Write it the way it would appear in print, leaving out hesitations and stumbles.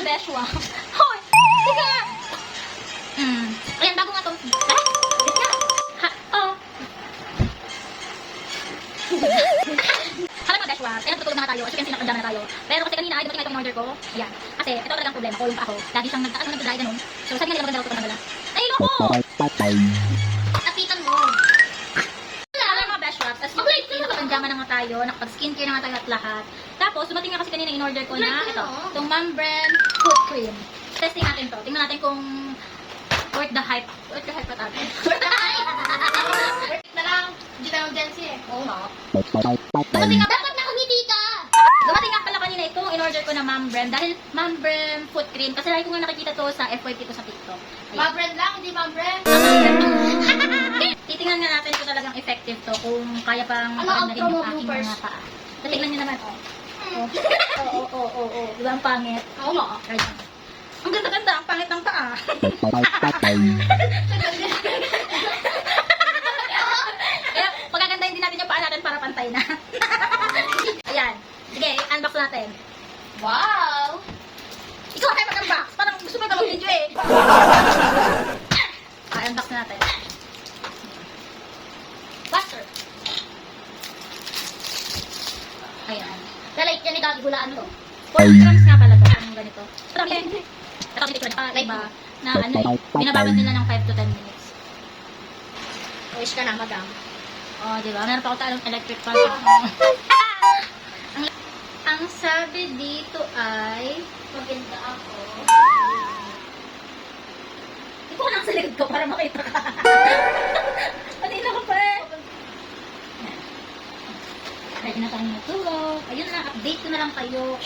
Beshwa. Hoy! Sige! Ayan, bago nga to. Wait nga. Oh. Hala mga Beshwa. Ayan, tutulog na nga tayo. As you can see, nakagdama na tayo. Pero kasi kanina, ay dumating nga itong order ko. Ayan. Kasi ito talagang problema ko, yung pa ako. Lagi siyang nagdadry ganun. So, sabi nga nila maganda ko ito ay, loko! Napitan mo. Hala mga Beshwa. As you can see, nakapagdama na nga tayo. Nakapag-skincare na nga tayo at lahat. Tapos, dumating nga kasi kanina in-order ko na ito. Itong Mom Brand Foot Cream. Testing natin to. Tingnan natin kung worth the hype. Worth the hype pa tayo. Worth the hype! Worth na lang. Hindi na lang Jency eh. Oo nga. Dumating nga. Dapat nakangiti ka! Dumating nga pala kanina itong in-order ko na Mom Brand. Dahil Mom Brand Foot Cream. Kasi lagi ko nga nakikita to sa FYP ko sa TikTok. Mom Brand lang, hindi Mom Brand. Titingnan nga natin kung talagang effective to. Kung kaya pang pagandahin yung aking mga paa. So, tignan nyo naman. Oo. Diba ang pangit? Oo nga. Ang ganda-ganda. Ang pangit ng paa. Kaya, pagagandahin din natin yung paa natin para pantay na. Ayan. Sige, unbox natin. Wow! Ikaw tayo mag-unbox. Parang gusto mo ikaw mag-video eh. Unbox natin. Buster. Ayan. Lalike yan ni Gagi Gulaan to. 4 grams nga pala to. Anong ganito. Ito dito iba na ano eh. Binababad nila ng 5 to 10 minutes. Wish ka na, madam. Oh, diba? Meron pa ako talong electric fan. Ang sabi dito ay maganda ako. Ito ko lang sa likod ko para makita ka. Patila ka pa eh. Ready na tayo matulog. Ayun na, update ko na lang kayo.